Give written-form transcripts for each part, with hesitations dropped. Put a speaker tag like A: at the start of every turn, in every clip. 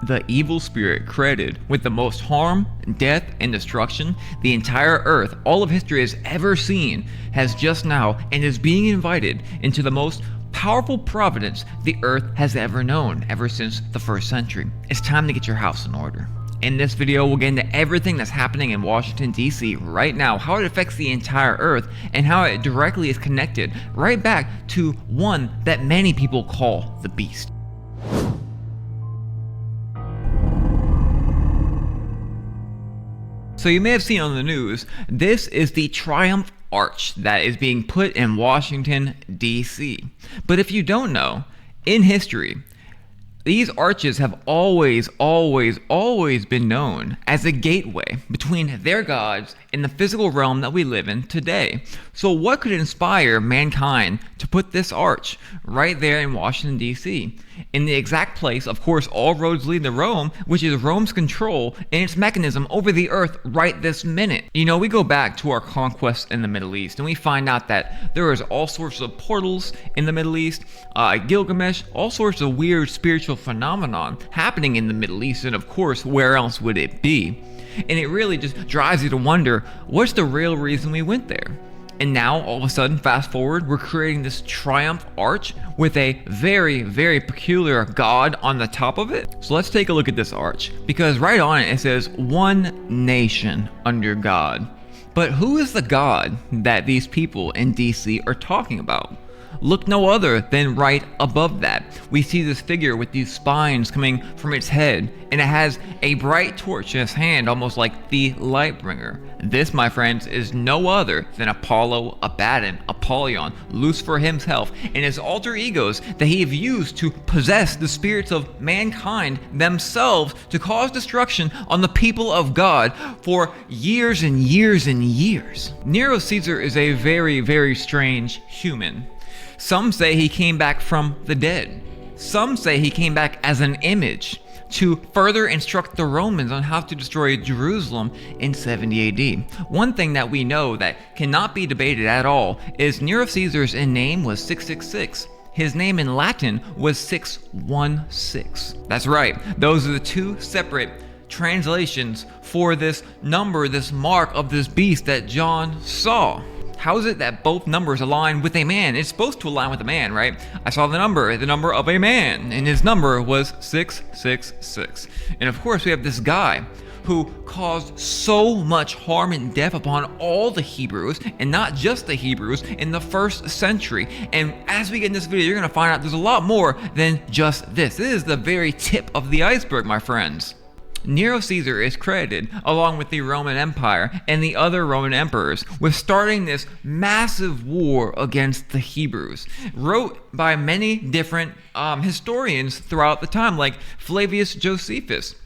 A: The evil spirit credited with the most harm, death, and destruction the entire earth, all of history has ever seen, has just now and is being invited into the most powerful providence the earth has ever known ever since the 1st century. It's time to get your house in order. In this video, we'll get into everything that's happening in Washington, D.C. right now, how it affects the entire earth, and how it directly is connected right back to one that many people call the beast. So you may have seen on the news, this is the Triumph Arch that is being put in Washington, D.C. But if you don't know, in history, these arches have always been known as a gateway between their gods and the physical realm that we live in today. So what could inspire mankind to put this arch right there in Washington, D.C.? In the exact place, of course, all roads lead to Rome, which is Rome's control and its mechanism over the earth right this minute. You know, we go back to our conquests in the Middle East and we find out that there is all sorts of portals in the Middle East, Gilgamesh, all sorts of weird spiritual phenomenon happening in the Middle East, and of course, where else would it be? And it really just drives you to wonder, what's the real reason we went there? And now, all of a sudden, fast forward, we're creating this Triumph Arch with a very peculiar god on the top of it. So let's take a look at this arch, because right on it, it says, "One nation under God." But who is the God that these people in DC are talking about? Look no other than right above that. We see this figure with these spines coming from its head, and it has a bright torch in its hand, almost like the light bringer. This, my friends, is no other than Apollo, Abaddon, Apollyon, Lucifer himself, and his alter egos that he have used to possess the spirits of mankind themselves to cause destruction on the people of God for years and years and years. Nero Caesar is a very strange human. Some say he came back from the dead. Some say he came back as an image to further instruct the Romans on how to destroy Jerusalem in 70 AD. One thing that we know that cannot be debated at all is Nero Caesar's name was 666. His name in Latin was 616. That's right, those are the two separate translations for this number, this mark of this beast that John saw. How is it that both numbers align with a man? It's supposed to align with a man, right? I saw the number of a man, and his number was 666. And of course, we have this guy who caused so much harm and death upon all the Hebrews, and not just the Hebrews, in the 1st century. And as we get in this video, you're gonna find out there's a lot more than just this. This is the very tip of the iceberg, my friends. Nero Caesar is credited, along with the Roman Empire and the other Roman emperors, with starting this massive war against the Hebrews, wrote by many different historians throughout the time, like Flavius Josephus.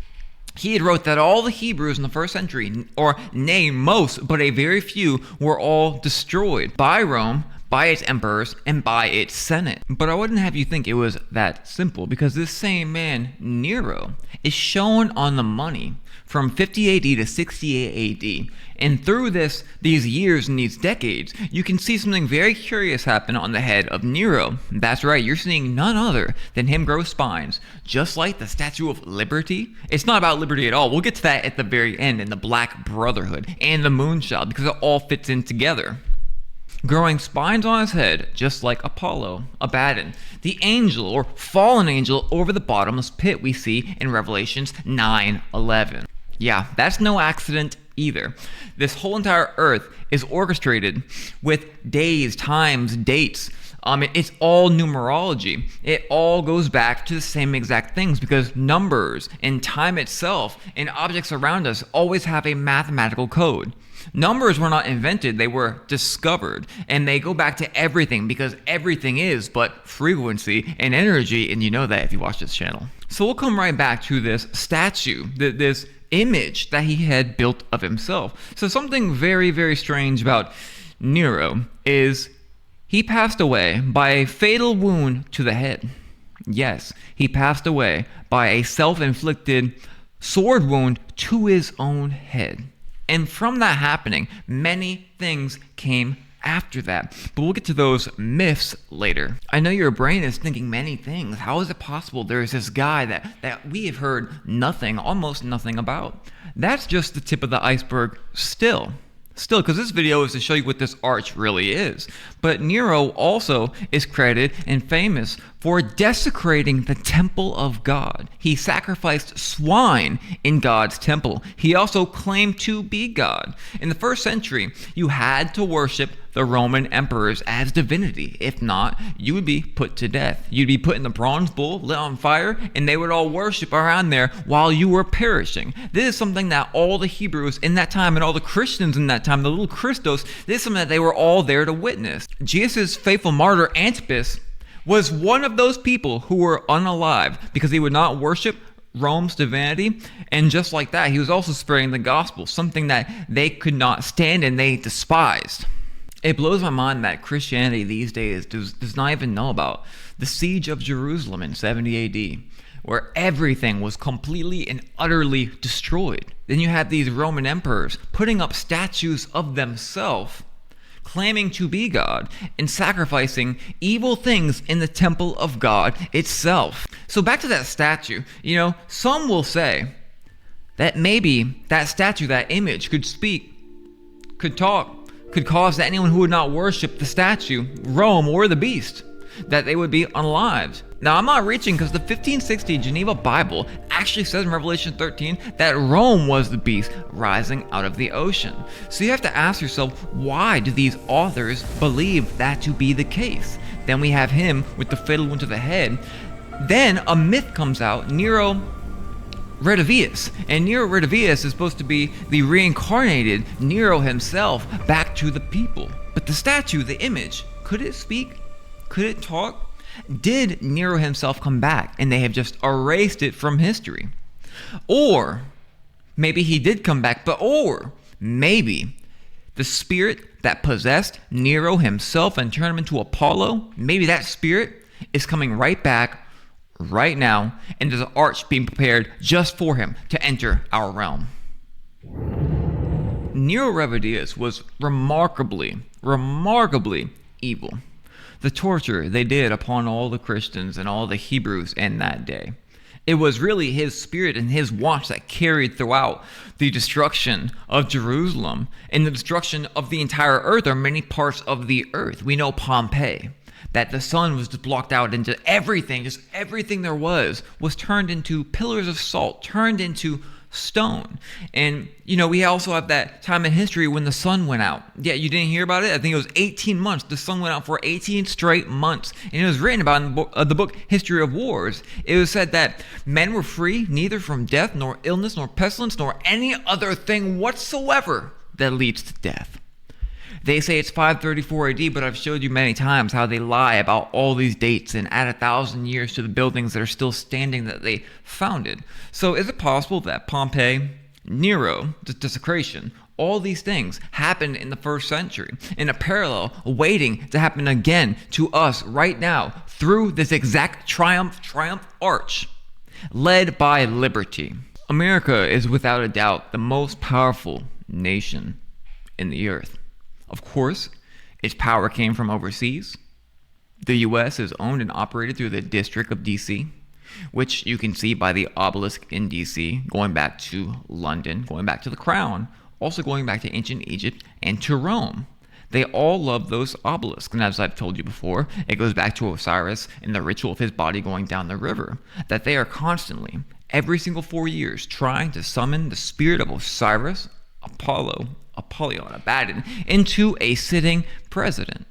A: He had wrote that all the Hebrews in the 1st century, or nay, most, but a very few, were all destroyed by Rome, by its emperors, and by its senate. But I wouldn't have you think it was that simple, because this same man, Nero, is shown on the money from 50 AD to 68 AD. And through these years and these decades, you can see something very curious happen on the head of Nero. That's right, you're seeing none other than him grow spines, just like the Statue of Liberty. It's not about liberty at all. We'll get to that at the very end in the Black Brotherhood and the Moonchild, because it all fits in together. Growing spines on his head, just like Apollo, Abaddon, the angel or fallen angel over the bottomless pit we see in Revelations 9:11. Yeah, that's no accident either. This whole entire earth is orchestrated with days, times, dates. It's all numerology. It all goes back to the same exact things, because numbers and time itself and objects around us always have a mathematical code. Numbers were not invented, they were discovered, and they go back to everything, because everything is but frequency and energy, and you know that if you watch this channel. So we'll come right back to this statue, this image that he had built of himself. So something very strange about Nero is he passed away by a fatal wound to the head. Yes, he passed away by a self-inflicted sword wound to his own head. And from that happening, many things came after that. But we'll get to those myths later. I know your brain is thinking many things. How is it possible there's this guy that we have heard nothing, almost nothing about? That's just the tip of the iceberg still, because this video is to show you what this arch really is. But Nero also is credited and famous for desecrating the temple of God. He sacrificed swine in God's temple. He also claimed to be God. In the first century, you had to worship the Roman emperors as divinity. If not, you would be put to death. You'd be put in the bronze bull, lit on fire, and they would all worship around there while you were perishing. This is something that all the Hebrews in that time and all the Christians in that time, the little Christos, this is something that they were all there to witness. Jesus' faithful martyr Antipas was one of those people who were unalive because he would not worship Rome's divinity, and just like that, he was also spreading the gospel, something that they could not stand and they despised. It blows my mind that Christianity these days does not even know about the siege of Jerusalem in 70 AD, where everything was completely and utterly destroyed. Then you had these Roman emperors putting up statues of themselves, claiming to be God, and sacrificing evil things in the temple of God itself. So back to that statue, some will say that maybe that statue, that image could speak, could talk, could cause that anyone who would not worship the statue, Rome or the beast, that they would be unalived. Now, I'm not reaching because the 1560 Geneva Bible actually says in Revelation 13 that Rome was the beast rising out of the ocean. So you have to ask yourself, why do these authors believe that to be the case? Then we have him with the fatal wound to the head. Then a myth comes out, Nero Redivius. And Nero Redivius is supposed to be the reincarnated Nero himself back to the people. But the statue, the image, could it speak? Could it talk? Did Nero himself come back and they have just erased it from history? Or maybe he did come back, or maybe the spirit that possessed Nero himself and turned him into Apollo, maybe that spirit is coming right back right now, and there's an arch being prepared just for him to enter our realm. Nero Redivius was remarkably evil. The torture they did upon all the Christians and all the Hebrews in that day. It was really his spirit and his watch that carried throughout the destruction of Jerusalem and the destruction of the entire earth, or many parts of the earth. We know Pompeii, that the sun was just blocked out into everything, just everything there was turned into pillars of salt, turned into stone. And we also have that time in history when the sun went out. Yeah, you didn't hear about it? I think it was 18 months. The sun went out for 18 straight months. And it was written about in the book History of Wars. It was said that men were free neither from death, nor illness, nor pestilence, nor any other thing whatsoever that leads to death. They say it's 534 AD, but I've showed you many times how they lie about all these dates and add 1,000 years to the buildings that are still standing that they founded. So is it possible that Pompeii, Nero, the Desecration, all these things happened in the first century in a parallel waiting to happen again to us right now through this exact triumph arch led by liberty? America is without a doubt the most powerful nation in the earth. Of course, its power came from overseas. The U.S. is owned and operated through the District of D.C., which you can see by the obelisk in D.C., going back to London, going back to the Crown, also going back to ancient Egypt and to Rome. They all love those obelisks, and as I've told you before, it goes back to Osiris and the ritual of his body going down the river, that they are constantly, every single 4 years, trying to summon the spirit of Osiris, Apollyon, Abaddon, into a sitting president.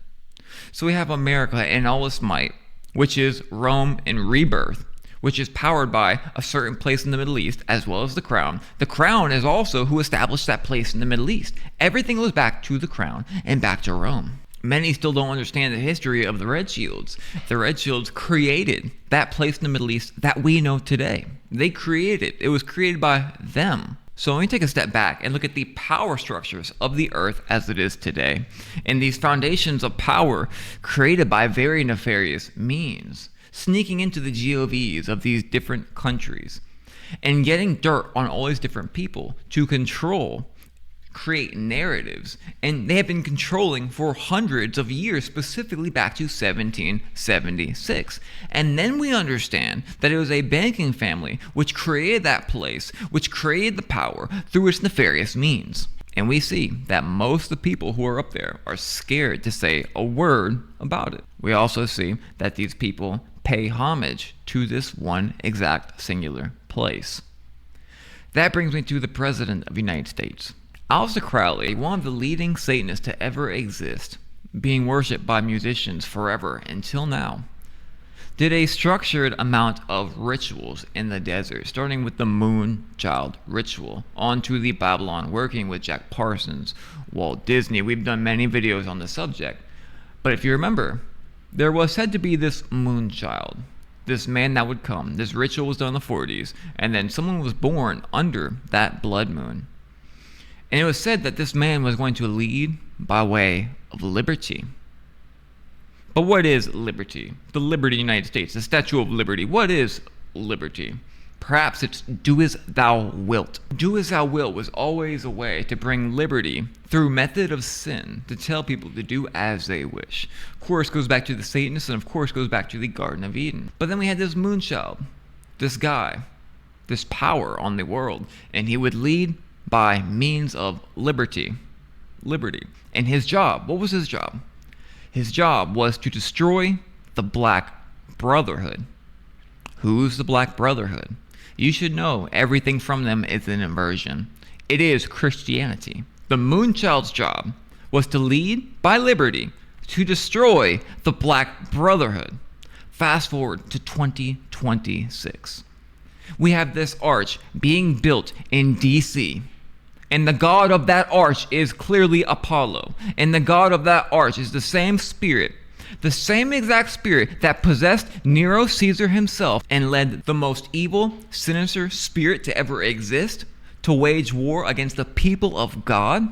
A: So we have America in all its might, which is Rome in rebirth, which is powered by a certain place in the Middle East, as well as the crown. The crown is also who established that place in the Middle East. Everything goes back to the crown and back to Rome. Many still don't understand the history of the Red Shields. The Red Shields created that place in the Middle East that we know today. They created it. It was created by them. So when we take a step back and look at the power structures of the earth as it is today, and these foundations of power created by very nefarious means, sneaking into the GOVs of these different countries, and getting dirt on all these different people to control create narratives, and they have been controlling for hundreds of years, specifically back to 1776. And then we understand that it was a banking family which created that place, which created the power through its nefarious means. And we see that most of the people who are up there are scared to say a word about it. We also see that these people pay homage to this one exact singular place. That brings me to the President of the United States. Aleister Crowley, one of the leading Satanists to ever exist, being worshipped by musicians forever until now, did a structured amount of rituals in the desert, starting with the moonchild ritual, onto the Babylon, working with Jack Parsons, Walt Disney. We've done many videos on the subject. But if you remember, there was said to be this moonchild, this man that would come. This ritual was done in the 40s, and then someone was born under that blood moon. And it was said that this man was going to lead by way of liberty. But what is liberty? The liberty of the United States, the Statue of Liberty. What is liberty? Perhaps it's do as thou wilt. Do as thou wilt was always a way to bring liberty through method of sin, to tell people to do as they wish. Of course, goes back to the Satanists, and of course goes back to the Garden of Eden. But then we had this moonchild, this guy, this power on the world, and he would lead by means of liberty. And his job, what was his job? His job was to destroy the Black Brotherhood. Who's the Black Brotherhood? You should know everything from them is an inversion. It is Christianity. The moonchild's job was to lead by liberty to destroy the Black Brotherhood. Fast forward to 2026. We have this arch being built in DC. And the god of that arch is clearly Apollo. And the god of that arch is the same spirit, the same exact spirit that possessed Nero Caesar himself and led the most evil, sinister spirit to ever exist to wage war against the people of God.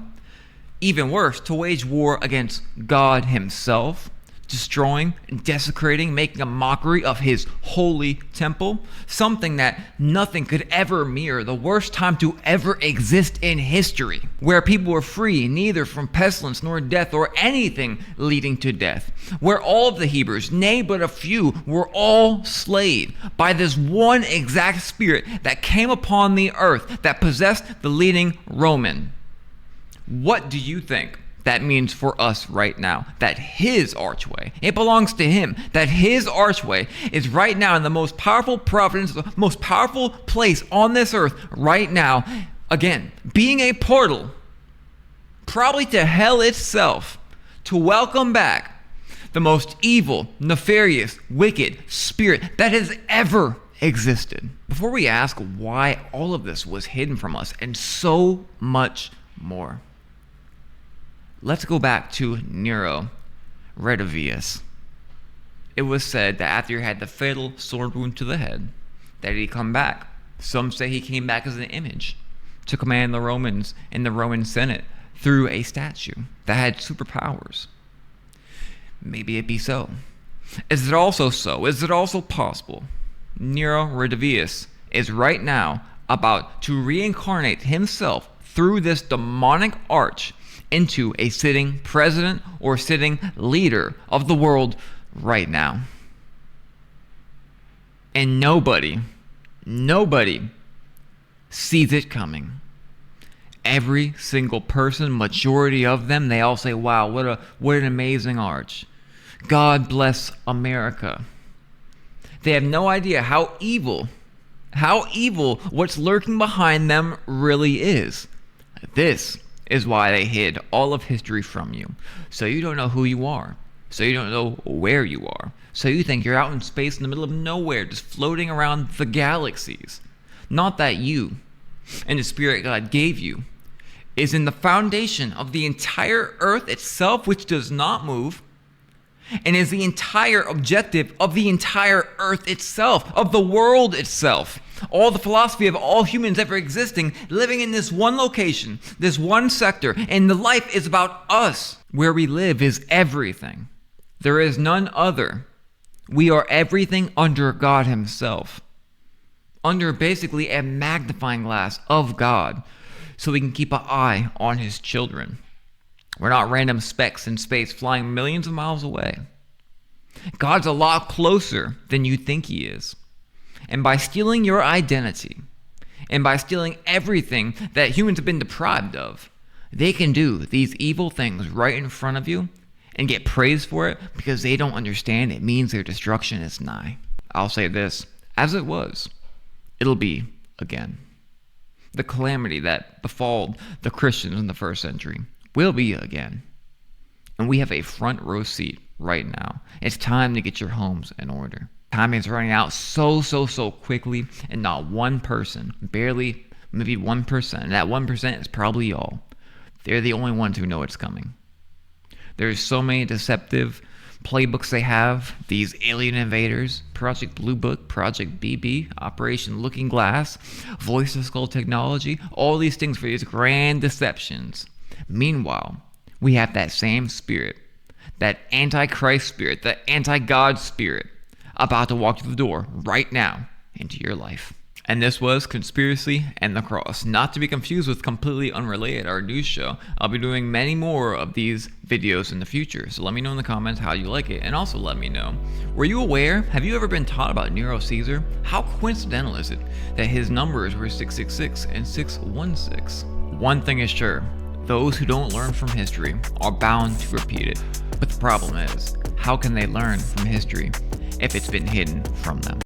A: Even worse, to wage war against God himself, destroying, desecrating, making a mockery of his holy temple, something that nothing could ever mirror, the worst time to ever exist in history, where people were free neither from pestilence nor death or anything leading to death, where all of the Hebrews, nay but a few, were all slayed by this one exact spirit that came upon the earth that possessed the leading Roman. What do you think that means for us right now? That his archway, it belongs to him, that his archway is right now in the most powerful providence, the most powerful place on this earth right now, again, being a portal, probably to hell itself, to welcome back the most evil, nefarious, wicked spirit that has ever existed. Before we ask why all of this was hidden from us and so much more, let's go back to Nero Caesar. It was said that after he had the fatal sword wound to the head, that he'd come back. Some say he came back as an image to command the Romans in the Roman Senate through a statue that had superpowers. Maybe it be so. Is it also so? Is it also possible Nero Caesar is right now about to reincarnate himself through this demonic arch into a sitting president or sitting leader of the world right now? And nobody sees it coming. Every single person, majority of them, they all say, wow, what an amazing arch. God bless America. They have no idea how evil what's lurking behind them really is. This is why they hid all of history from you. So you don't know who you are. So you don't know where you are. So you think you're out in space in the middle of nowhere, just floating around the galaxies. Not that you and the spirit God gave you is in the foundation of the entire earth itself, which does not move, and is the entire objective of the entire earth itself, of the world itself. All the philosophy of all humans ever existing, living in this one location, this one sector, and the life is about us. Where we live is everything. There is none other. We are everything under God himself. Under basically a magnifying glass of God. so we can keep an eye on his children. We're not random specks in space flying millions of miles away. God's a lot closer than you think he is. And by stealing your identity, and by stealing everything that humans have been deprived of, they can do these evil things right in front of you and get praised for it because they don't understand it means their destruction is nigh. I'll say this, as it was, it'll be again. The calamity that befalled the Christians in the first century will be again. And we have a front row seat right now. It's time to get your homes in order. Time is running out so quickly, and not one person, barely maybe 1%, and that 1% is probably y'all. They're the only ones who know it's coming. There's so many deceptive playbooks they have, these alien invaders, Project Blue Book, Project BB, Operation Looking Glass, Voice of Skull technology, all these things for these grand deceptions. Meanwhile, we have that same spirit, that antichrist spirit, the anti-God spirit, about to walk through the door right now into your life. And this was Conspiracy and the Cross. Not to be confused with Completely Unrelated, our news show. I'll be doing many more of these videos in the future, so let me know in the comments how you like it, and also let me know, were you aware, have you ever been taught about Nero Caesar? How coincidental is it that his numbers were 666 and 616? One thing is sure, those who don't learn from history are bound to repeat it. But the problem is, how can they learn from history if it's been hidden from them?